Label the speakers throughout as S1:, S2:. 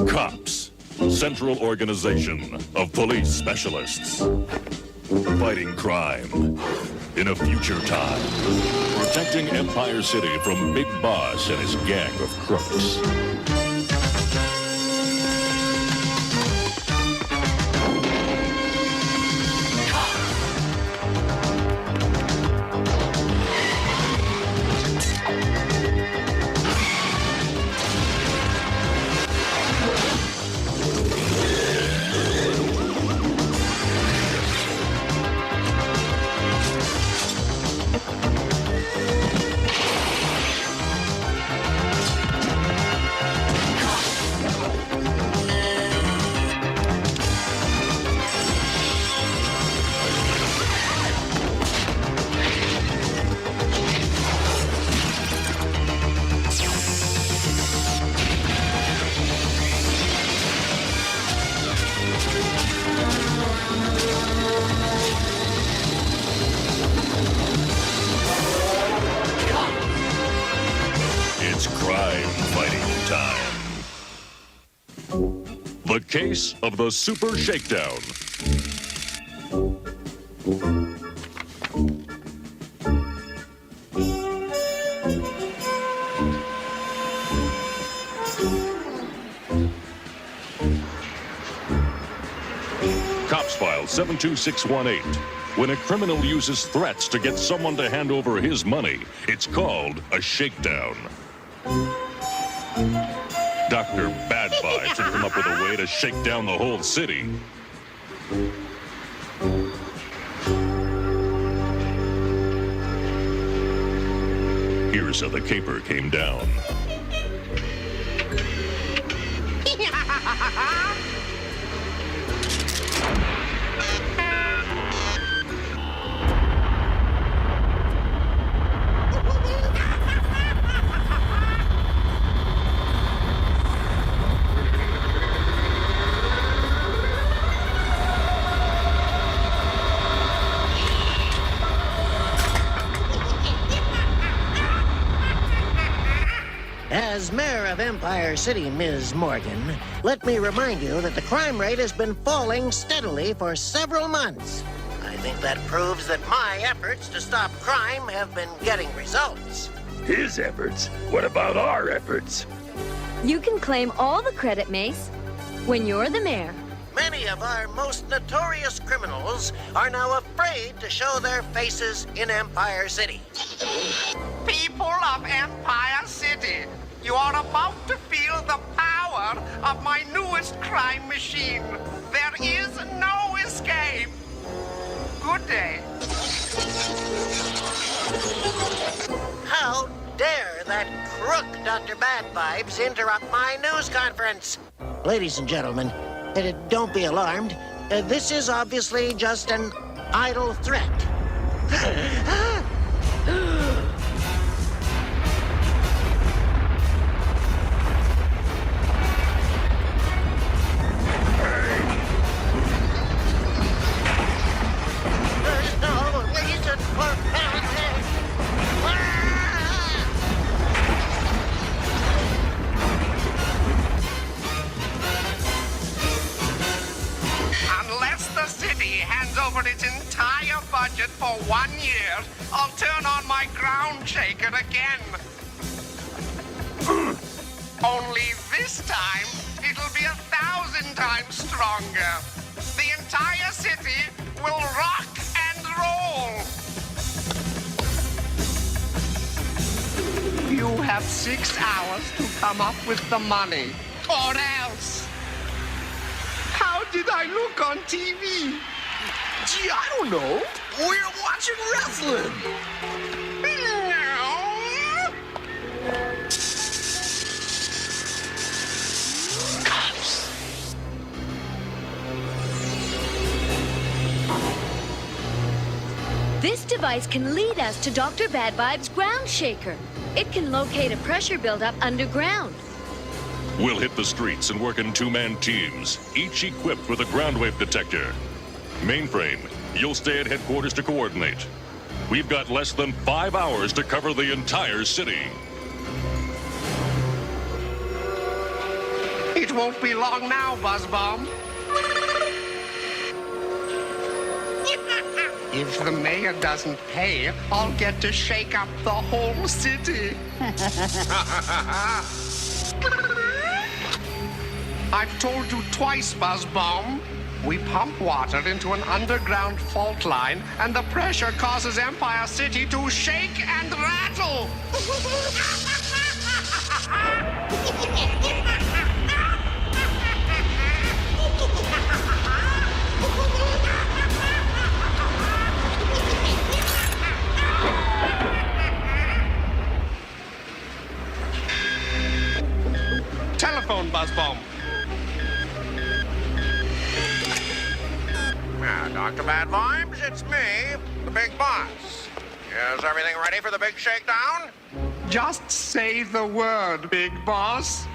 S1: COPS, Central Organization of Police Specialists. Fighting crime in a future time. Protecting Empire City from Big Boss and his gang of crooks. The case of the Super Shakedown. COPS File 72618. When a criminal uses threats to get someone to hand over his money, it's called a shakedown. Dr. Bad Vibes had come up with a way to shake down the whole city. Here's how the caper came down.
S2: As mayor of Empire City, Ms. Morgan, let me remind you that the crime rate has been falling steadily for several months. I think that proves that my efforts to stop crime have been getting results.
S3: His efforts? What about our efforts?
S4: You can claim all the credit, Mace, when you're the mayor.
S2: Many of our most notorious criminals are now afraid to show their faces in Empire City.
S5: People of Empire City, you are about to feel the power of my newest crime machine. There is no escape. Good day.
S2: How dare that crook Dr. Bad Vibes interrupt my news conference? Ladies and gentlemen, don't be alarmed. This is obviously just an idle threat.
S5: Over its entire budget for 1 year, I'll turn on my ground shaker again. Only this time, it'll be 1,000 times stronger. The entire city will rock and roll. You have 6 hours to come up with the money, or else. How did I look on TV?
S3: Gee, I don't know. We're watching wrestling.
S4: This device can lead us to Dr. Bad Vibe's ground shaker. It can locate a pressure buildup underground.
S1: We'll hit the streets and work in two-man teams, each equipped with a ground wave detector. Mainframe, you'll stay at headquarters to coordinate. We've got less than 5 hours to cover the entire city.
S5: It It won't be long now, Buzzbomb. If the mayor doesn't pay, I'll get to shake up the whole city. I've told you twice, Buzzbomb. We pump water into an underground fault line, and the pressure causes Empire City to shake and rattle. Telephone, Buzzbomb.
S6: Dr. Bad Vibes, it's me, the big boss. Is everything ready for the big shakedown?
S5: Just say the word, big boss.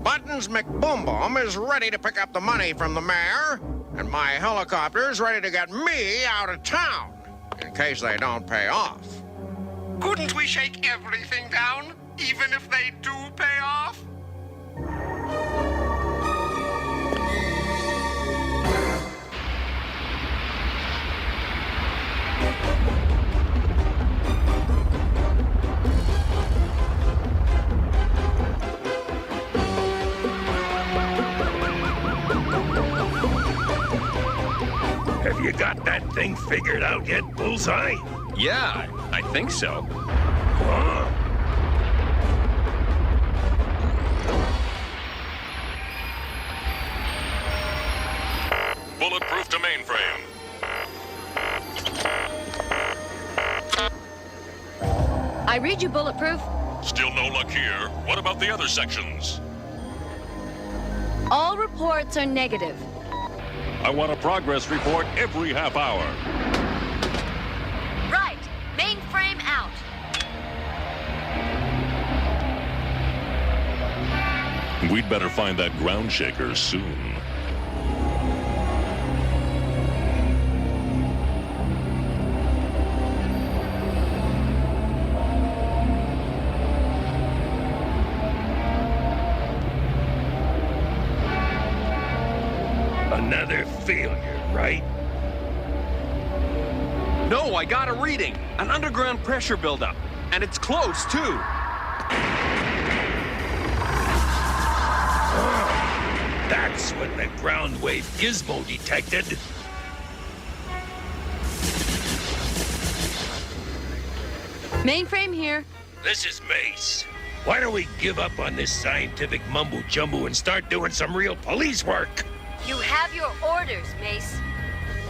S6: Buttons McBoom-Boom is ready to pick up the money from the mayor, and my helicopter's ready to get me out of town, in case they don't pay off.
S5: Couldn't we shake everything down, even if they do pay off?
S7: Have you got that thing figured out yet, Bullseye?
S3: Yeah, I think so.
S7: Huh?
S1: Bulletproof to mainframe.
S4: I read you, Bulletproof.
S1: Still no luck here. What about the other sections?
S4: All reports are negative.
S1: I want a progress report every half hour.
S4: Right. Mainframe out.
S1: We'd better find that ground shaker soon.
S7: Another failure, right?
S3: No, I got a reading. An underground pressure buildup. And it's close, too.
S7: That's what the ground wave gizmo detected.
S4: Mainframe here.
S7: This is Mace. Why don't we give up on this scientific mumbo-jumbo and start doing some real police work?
S4: You have your orders, Mace.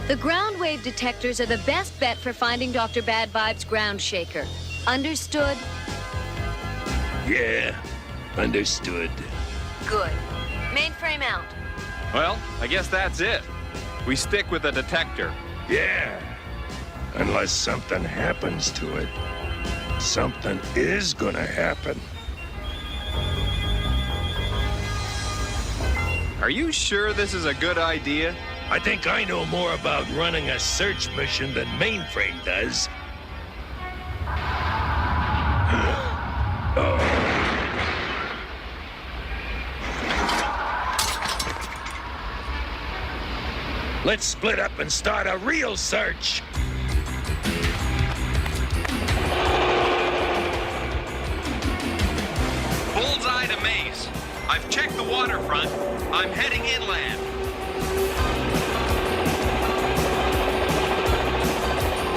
S4: The ground wave detectors are the best bet for finding Dr. Bad Vibe's ground shaker. Understood?
S7: Yeah, understood.
S4: Good. Mainframe out.
S3: Well, I guess that's it. We stick with the detector.
S7: Yeah, unless something happens to it. Something is gonna happen.
S3: Are you sure this is a good idea?
S7: I think I know more about running a search mission than Mainframe does. Let's split up and start a real search.
S8: Bullseye to Mace. I've checked the waterfront. I'm heading inland.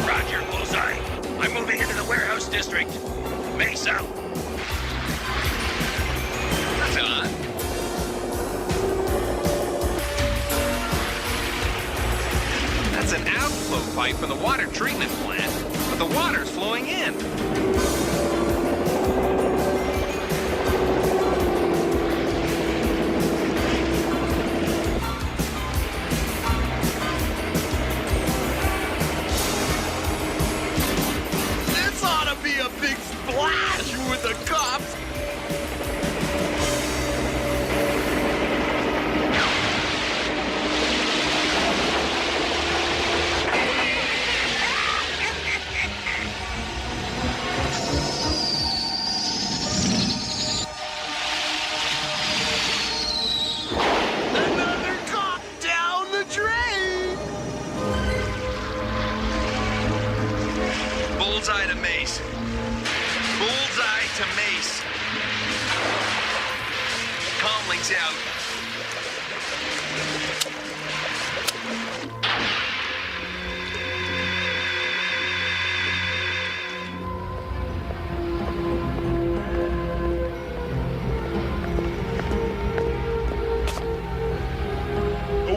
S7: Roger, Bullseye. I'm moving into the warehouse district. Mace out.
S8: That's odd. That's an outflow pipe for the water treatment plant, but the water's flowing in.
S3: This ought to be a big splash with the cops. to Mace. Comlink's out.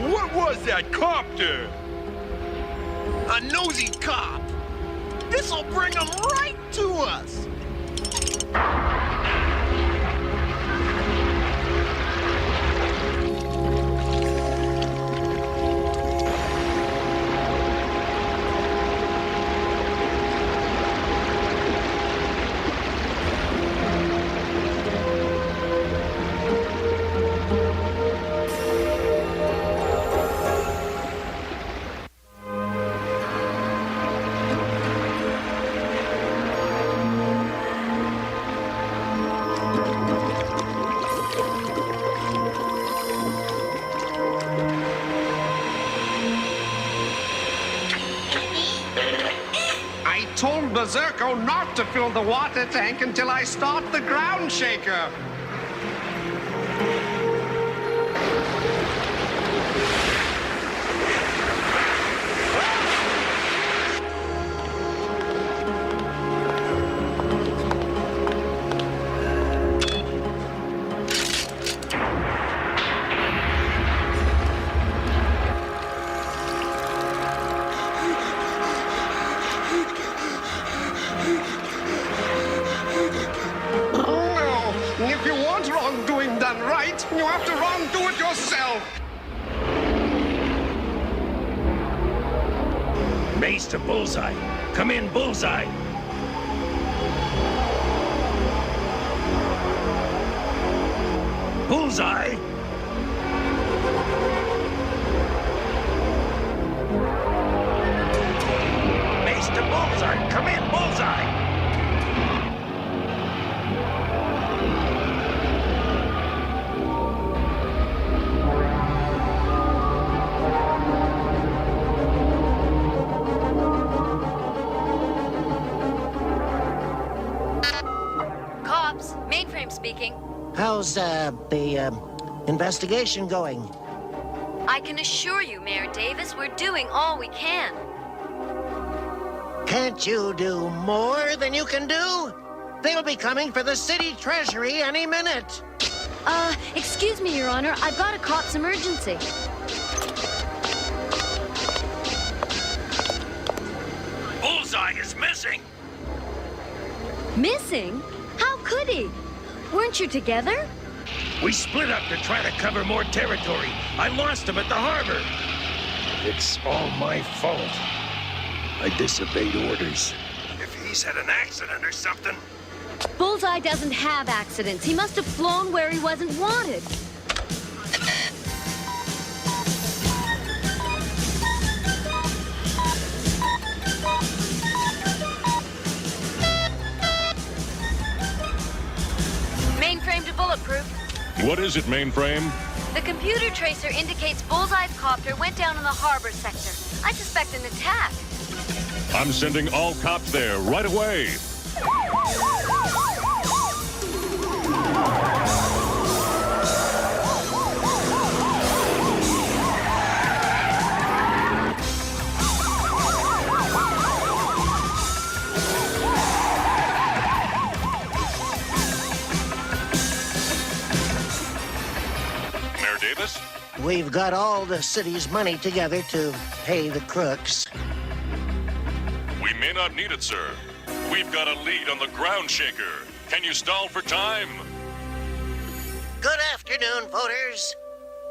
S7: What was that copter?
S3: A nosy cop. This'll bring him right to us.
S5: I told Berserko not to fill the water tank until I start the ground shaker. If you want wrongdoing done right, you have to wrongdo it yourself.
S7: Mace to Bullseye. Come in, Bullseye. Bullseye! Mace to Bullseye. Come in, Bullseye.
S4: C.O.P.S, mainframe speaking.
S2: How's the investigation going?
S4: I can assure you, Mayor Davis, we're doing all we can.
S2: Can't you do more than you can do? They'll be coming for the city treasury any minute.
S4: Excuse me, Your Honor. I've got a C.O.P.S emergency.
S7: Bullseye is missing.
S4: Missing? How could he? Weren't you together?
S7: We split up to try to cover more territory. I lost him at the harbor. It's all my fault. I disobeyed orders. If he's had an accident or something...
S4: Bullseye doesn't have accidents. He must have flown where he wasn't wanted. Mainframe to bulletproof.
S1: What is it, mainframe?
S4: The computer tracer indicates Bullseye's copter went down in the harbor sector. I suspect an attack.
S1: I'm sending all cops there right away. Mayor Davis?
S2: We've got all the city's money together to pay the crooks.
S1: We may not need it, sir. We've got a lead on the ground shaker. Can you stall for time?
S2: Good afternoon, voters.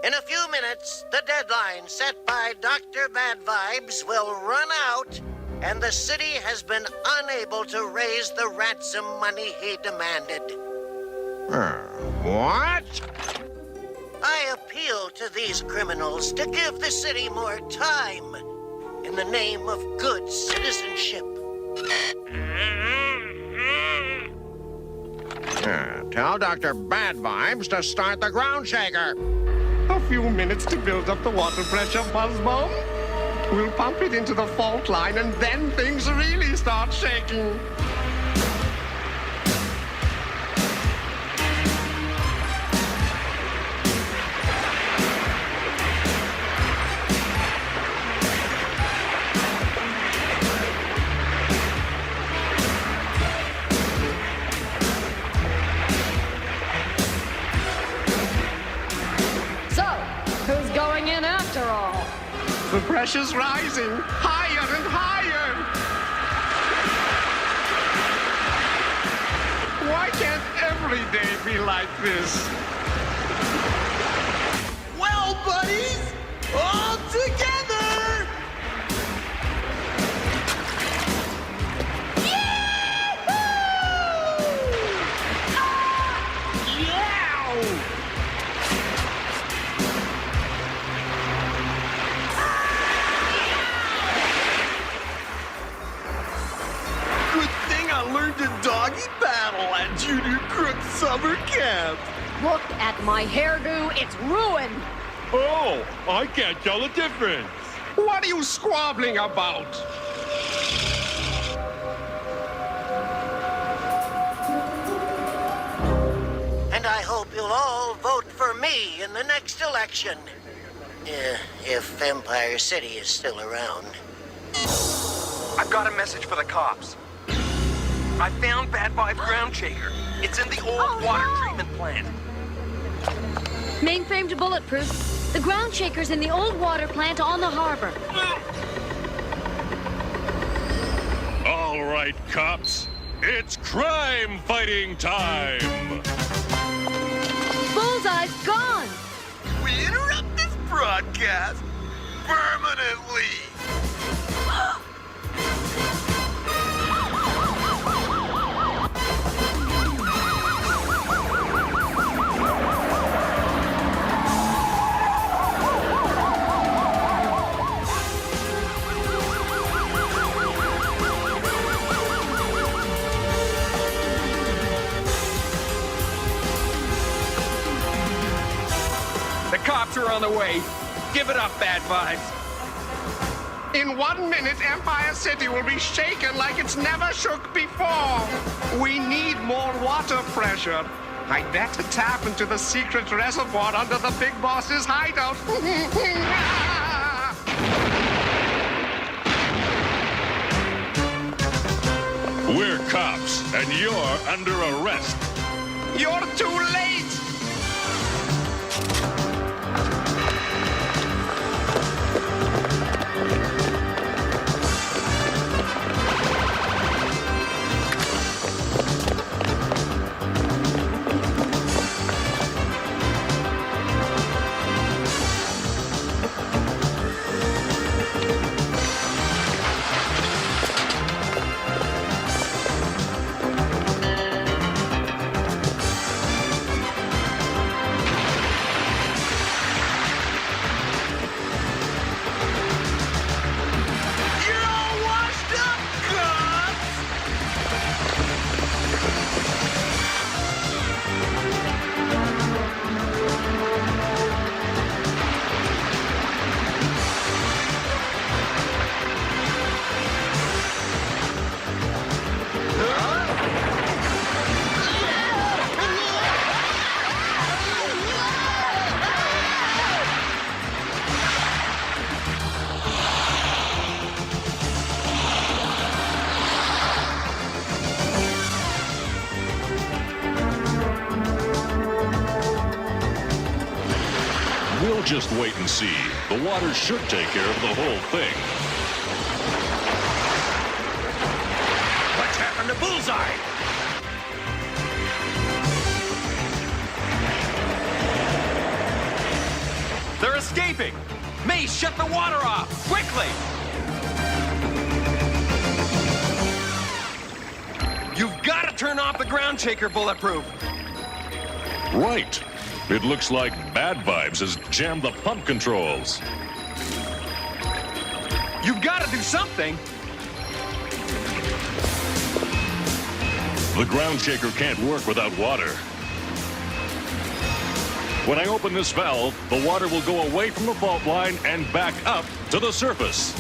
S2: In a few minutes, the deadline set by Dr. Bad Vibes will run out, and the city has been unable to raise the ransom money he demanded.
S6: What?
S2: I appeal to these criminals to give the city more time in the name of good citizenship.
S6: Tell Dr. Bad Vibes to start the ground shaker.
S5: A few minutes to build up the water pressure, Buzzbomb. We'll pump it into the fault line, and then things really start shaking. The pressure's rising, higher and higher. Why can't every day be like this?
S3: Well, buddies, all together! Good thing I learned to doggy paddle at Junior Crooks summer camp.
S4: Look at my hairdo. It's ruined.
S7: Oh, I can't tell the difference.
S5: What are you squabbling about?
S2: And I hope you'll all vote for me in the next election. If Empire City is still around.
S8: I've got a message for the cops. I found Bad Vibe Ground Shaker. It's in the old water treatment plant.
S4: Mainframe to bulletproof. The ground shaker's in the old water plant on the harbor.
S1: All right, cops. It's crime fighting time.
S4: Bullseye's gone.
S3: We interrupt this broadcast permanently.
S8: The cops are on the way. Give it up, Bad Vibes.
S5: In 1 minute, Empire City will be shaken like it's never shook before. We need more water pressure. I'd better tap into the secret reservoir under the big boss's hideout.
S1: We're cops, and you're under arrest.
S5: You're too late.
S1: We'll just wait and see. The water should take care of the whole thing.
S7: What's happened to Bullseye?
S8: They're escaping. Mace, shut the water off, quickly. You've got to turn off the ground shaker, Bulletproof.
S1: Right. It looks like Bad Vibes has jammed the pump controls.
S8: You've got to do something.
S1: The ground shaker can't work without water. When I open this valve, the water will go away from the fault line and back up to the surface.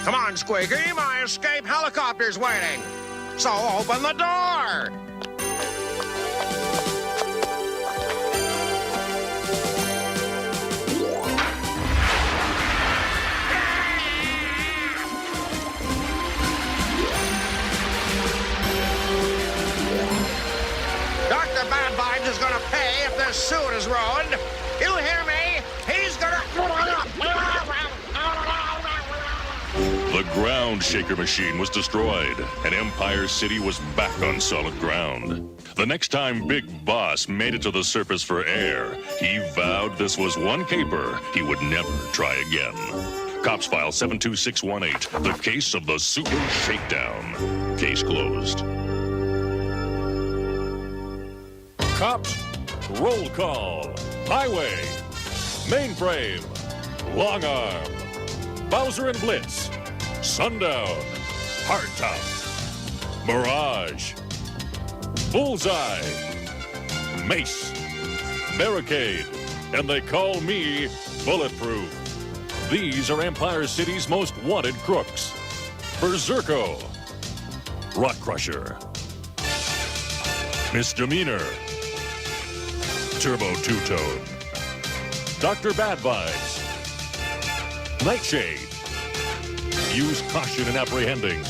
S6: Come on, Squeaky, my escape helicopter's waiting. So open the door.
S1: ground shaker machine was destroyed, and Empire City was back on solid ground. The next time Big Boss made it to the surface for air, he vowed this was one caper he would never try again. Cops File 72618, the case of the Super Shakedown. Case closed. Cops, roll call. Highway, Mainframe, Long Arm, Bowser and Blitz, Sundown, Hardtop, Mirage, Bullseye, Mace, Barricade, and they call me Bulletproof. These are Empire City's most wanted crooks. Berserko, Rock Crusher, Misdemeanor, Turbo Two-Tone, Dr. Bad Vibes, Nightshade. Use caution in apprehending.